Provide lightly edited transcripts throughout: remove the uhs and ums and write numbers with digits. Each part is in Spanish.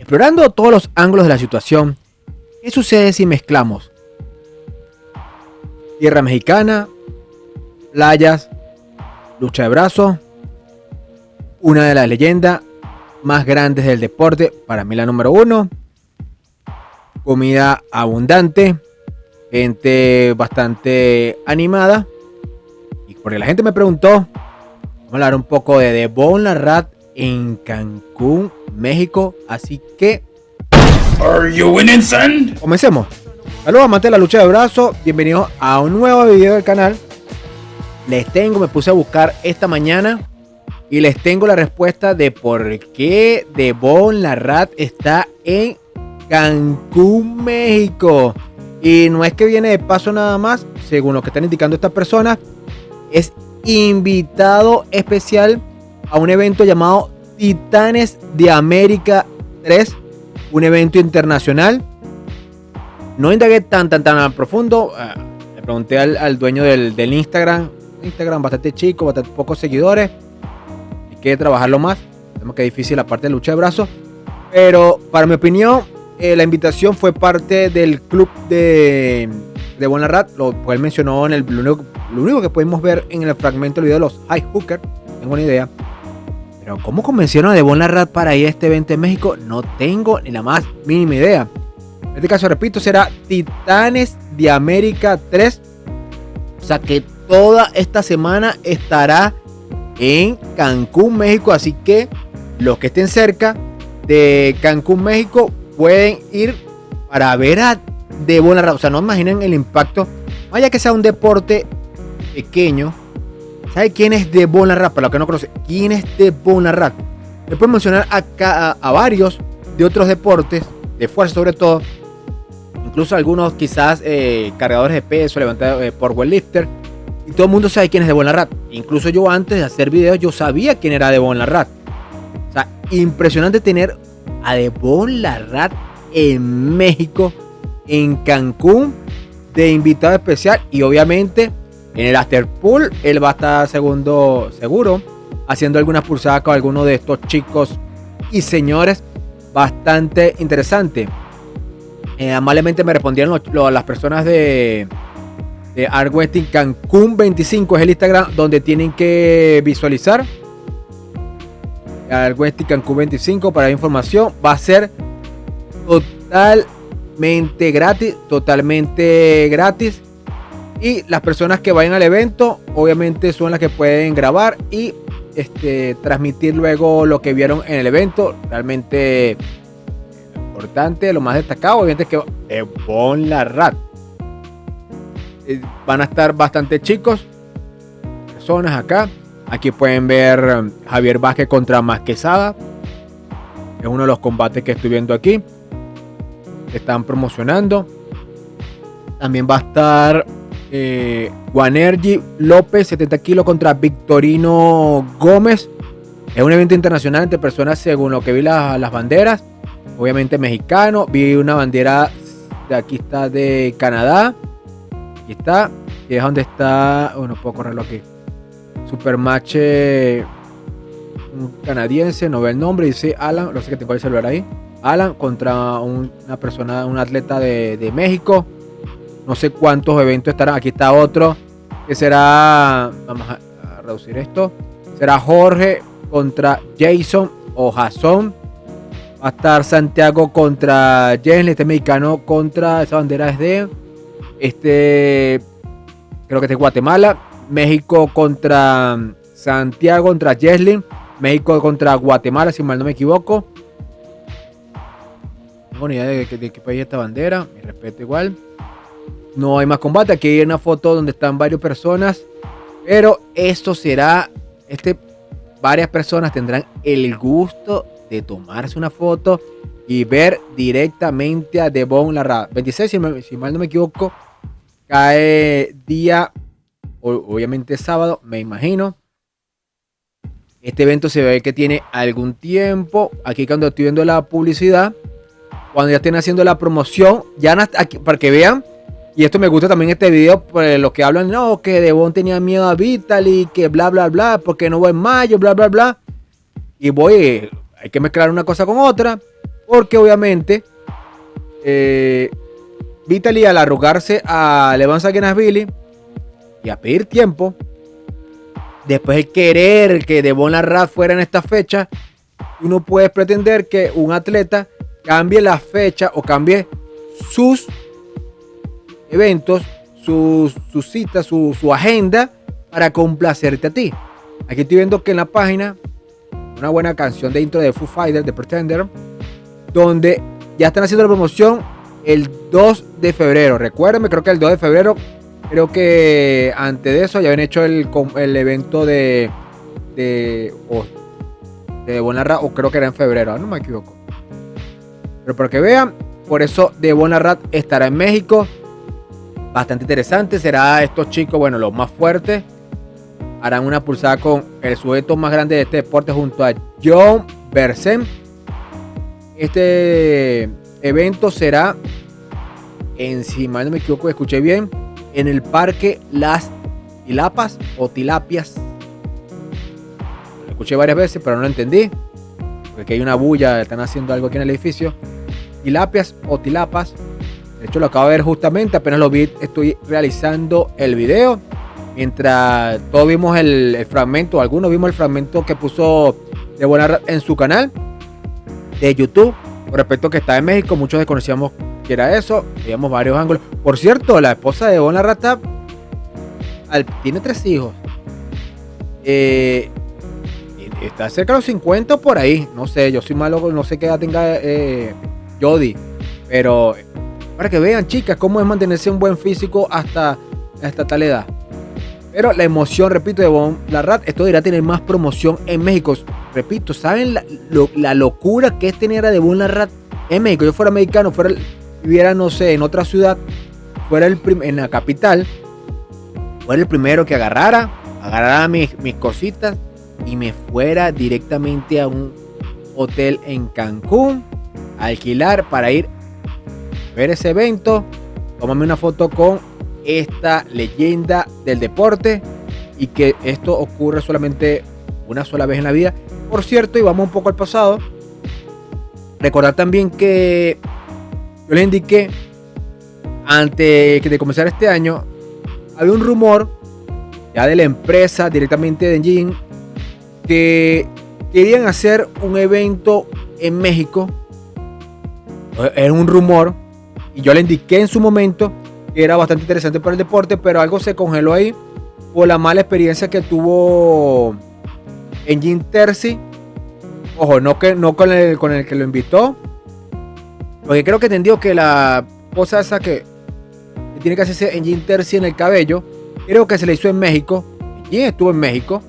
Explorando todos los ángulos de la situación, ¿qué sucede si mezclamos tierra mexicana, playas, lucha de brazos, una de las leyendas más grandes del deporte, para mí la número uno, comida abundante, gente bastante animada? Y porque la gente me preguntó, vamos a hablar un poco de The Bon Larrat en Cancún, México, así que Are you winning, son? comencemos. Saludos amantes de la lucha de brazos, bienvenidos a un nuevo video del canal. Me puse a buscar esta mañana y les tengo la respuesta de por qué The Bon Larrat está en Cancún, México. Y no es que viene de paso nada más, según lo que están indicando estas personas, es invitado especial a un evento llamado Titanes de América 3, un evento internacional. No indagué tan profundo. Le pregunté al dueño del Instagram bastante chico, bastante pocos seguidores, hay que trabajarlo más. Sabemos que es difícil la parte de lucha de brazos, pero para mi opinión la invitación fue parte del club de Bon Larrat. Él mencionó en lo único que pudimos ver en el fragmento del video de los High Hookers. No tengo ni idea, pero cómo convencieron a The Bon Larrat para ir a este evento en México, no tengo ni la más mínima idea. En este caso, repito, será Titanes de América 3. O sea que toda esta semana estará en Cancún, México. Así que los que estén cerca de Cancún, México, pueden ir para ver a The Bon Larrat. O sea, no imaginen el impacto. Vaya que sea un deporte pequeño. ¿Sabe quién es The Bon Larrat? Para los que no conocen, ¿quién es The Bon Larrat? Le puedo mencionar acá a varios de otros deportes, de fuerza sobre todo. Incluso algunos quizás cargadores de peso, levantados por weightlifter. Y todo el mundo sabe quién es The Bon Larrat. Incluso yo antes de hacer videos yo sabía quién era The Bon Larrat. O sea, impresionante tener a The Bon Larrat en México, en Cancún, de invitado especial. Y obviamente en el Afterpool él va a estar seguro haciendo algunas pulsadas con algunos de estos chicos y señores. Bastante interesante. Amablemente me respondieron las personas de Art Westing Cancún 25, es el Instagram donde tienen que visualizar. Art Westing Cancún 25 para información. Va a ser totalmente gratis. Y las personas que vayan al evento obviamente son las que pueden grabar y transmitir luego lo que vieron en el evento. Realmente importante, lo más destacado obviamente es que Bon Larrat. Van a estar bastante chicos, personas acá. Aquí pueden ver Javier Vázquez contra Masquezada. Es uno de los combates que estoy viendo aquí. Están promocionando. También va a estar Guanergy López 70 kilos contra Victorino Gómez. Es un evento internacional entre personas, según lo que vi las banderas. Obviamente mexicano. Vi una bandera de aquí, está de Canadá. Aquí está. Y es donde está. No puedo correrlo aquí. Supermatch. Un canadiense. No ve el nombre. Dice Alan. No sé que tengo el celular ahí. Alan contra una persona. Un atleta de México. No sé cuántos eventos estarán. Aquí está otro. Que será. Vamos a reducir esto. Será Jorge contra Jason o Jason. Va a estar Santiago contra Jenny, este mexicano contra, esa bandera es de creo que es de Guatemala. México contra Santiago contra Jesslyn. México contra Guatemala, si mal no me equivoco. No tengo ni idea de qué país es esta bandera. Mi respeto igual. No hay más combate. Aquí hay una foto donde están varias personas. Pero esto será. Varias personas tendrán el gusto de tomarse una foto y ver directamente a The Bon Larrat. 26, si mal no me equivoco, cae día, obviamente sábado, me imagino. Este evento se ve que tiene algún tiempo. Aquí cuando estoy viendo la publicidad, cuando ya estén haciendo la promoción, ya aquí, para que vean. Y esto me gusta también este video, por los que hablan, no, que The Bon tenía miedo a Vitaly, que bla, bla, bla, porque no voy en mayo, bla, bla, bla. Y hay que mezclar una cosa con otra. Porque obviamente Vitaly, al arrogarse a Levan Sagenashvili y a pedir tiempo, después de querer que Devon Larratt fuera en esta fecha, uno puede pretender que un atleta cambie la fecha o cambie sus eventos, sus citas, su agenda para complacerte a ti. Aquí estoy viendo que en la página una buena canción de intro de Foo Fighters, de Pretender, donde ya están haciendo la promoción el 2 de febrero. Recuérdenme, creo que el 2 de febrero, creo que antes de eso ya habían hecho el evento de Devon Larratt, o creo que era en febrero, no me equivoco. Pero para que vean, por eso Devon Larratt estará en México. Bastante interesante. Será estos chicos, bueno, los más fuertes. Harán una pulsada con el sujeto más grande de este deporte junto a John Bersen. Este evento será, si mal no me equivoco, escuché bien, en el Parque Las Tilapas o Tilapias. Lo escuché varias veces, pero no lo entendí. Porque aquí hay una bulla, están haciendo algo aquí en el edificio. Tilapias o Tilapas. De hecho, lo acabo de ver justamente, apenas lo vi, estoy realizando el video. Mientras todos vimos el fragmento, algunos vimos el fragmento que puso Devon Larratt en su canal de YouTube. Con respecto a que está en México, muchos desconocíamos que era eso. Veíamos varios ángulos. Por cierto, la esposa de Devon Larratt tiene 3 hijos. Está cerca de los 50 por ahí. No sé, yo soy malo, no sé qué edad tenga Jody. Pero para que vean, chicas, cómo es mantenerse un buen físico hasta tal edad. Pero la emoción, repito, de Devon Larratt, esto debería tener más promoción en México. Repito, ¿saben la locura que es tener a Devon Larratt en México? Yo fuera mexicano, viviera, no sé, en otra ciudad, en la capital, fuera el primero que agarrara mis cositas y me fuera directamente a un hotel en Cancún, a alquilar para ir a ver ese evento, tomarme una foto con esta leyenda del deporte y que esto ocurre solamente una sola vez en la vida. Por cierto, y vamos un poco al pasado, recordar también que yo les indiqué antes de comenzar este año, había un rumor ya de la empresa directamente de Engine que querían hacer un evento en México. Era un rumor y yo le indiqué en su momento que era bastante interesante para el deporte, pero algo se congeló ahí por la mala experiencia que tuvo Engine Terzi. Ojo, no con el que lo invitó, porque creo que entendió que la cosa esa que tiene que hacerse Engine Terzi en el cabello, creo que se le hizo en México. Engine estuvo en México,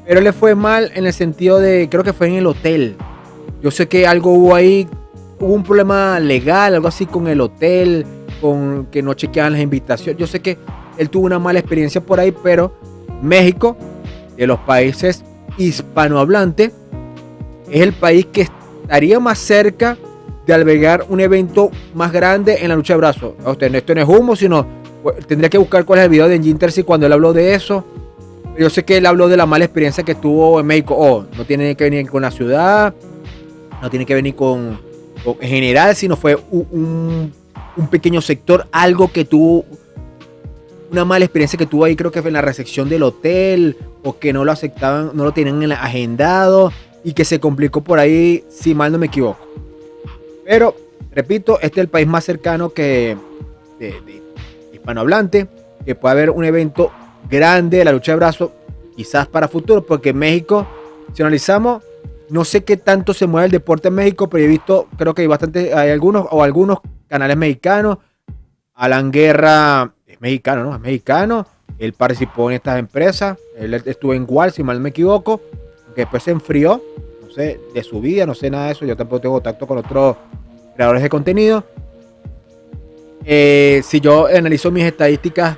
pero le fue mal en el sentido de, creo que fue en el hotel. Yo sé que algo hubo ahí, hubo un problema legal, algo así con el hotel, con que no chequeaban las invitaciones. Yo sé que él tuvo una mala experiencia por ahí, pero México, de los países hispanohablantes, es el país que estaría más cerca de albergar un evento más grande en la lucha de brazos. Esto no es humo, sino tendría que buscar cuál es el video de Engine Terzi cuando él habló de eso. Yo sé que él habló de la mala experiencia que tuvo en México. No tiene que venir con la ciudad, no tiene que venir con en general, sino fue un pequeño sector, algo que tuvo, una mala experiencia que tuvo ahí, creo que fue en la recepción del hotel, o que no lo aceptaban, no lo tenían agendado, y que se complicó por ahí, si mal no me equivoco. Pero, repito, este es el país más cercano que de hispanohablante, que puede haber un evento grande de la lucha de brazos, quizás para futuro, porque en México, si analizamos, no sé qué tanto se mueve el deporte en México, pero he visto, creo que hay algunos canales mexicanos. Alan Guerra es mexicano, ¿no? Es mexicano. Él participó en estas empresas. Él estuvo en WAL, si mal no me equivoco. Aunque después se enfrió. No sé de su vida, no sé nada de eso. Yo tampoco tengo contacto con otros creadores de contenido. Si yo analizo mis estadísticas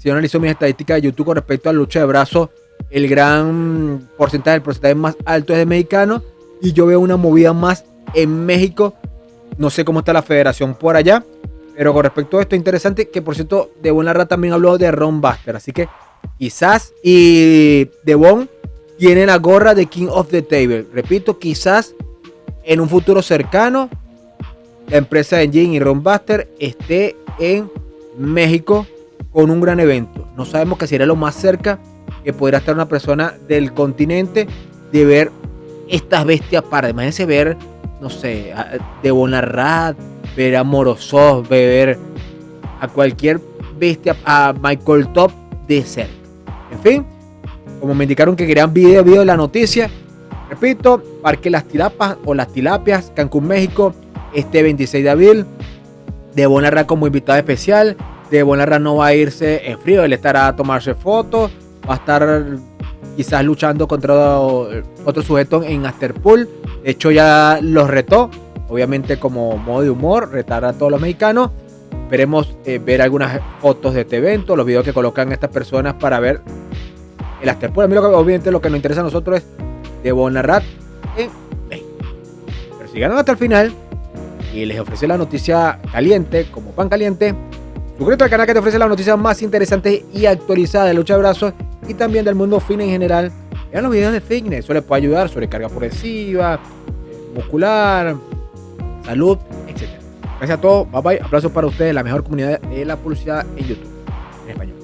de YouTube con respecto a la lucha de brazos, el gran porcentaje, el porcentaje más alto es de mexicanos. Y yo veo una movida más en México. No sé cómo está la federación por allá, pero con respecto a esto, interesante que, por cierto, Devon Larratt también habló de Ron Buster, así que quizás, y Devon tiene la gorra de King of the Table. Repito, quizás en un futuro cercano la empresa de Jin y Ron Buster esté en México con un gran evento. No sabemos qué sería lo más cerca que podría estar una persona del continente de ver estas bestias para. Imagínense ver, no sé, a Debonarrat, ver a Morozov, ver a cualquier bestia, a Michael Top de cerca. En fin, como me indicaron que querían video de la noticia, repito, Parque Las Tilapas o Las Tilapias, Cancún, México, este 26 de abril. Debonarrat como invitado especial. Debonarrat no va a irse en frío, él estará a tomarse fotos, va a estar quizás luchando contra otro sujeto en Afterpool. De hecho ya los retó, obviamente como modo de humor, retar a todos los mexicanos. Esperemos ver algunas fotos de este evento, los videos que colocan estas personas para ver el Afterpool. A mí obviamente lo que nos interesa a nosotros es Debonarrat en México. Pero si ganan hasta el final y les ofrece la noticia caliente, como pan caliente, suscríbete al canal que te ofrece las noticias más interesantes y actualizadas de lucha de brazos y también del mundo fitness en general. Vean los videos de fitness, eso les puede ayudar, sobrecarga progresiva, muscular, salud, etc. Gracias a todos, bye bye, aplausos para ustedes, la mejor comunidad de la publicidad en YouTube, en español.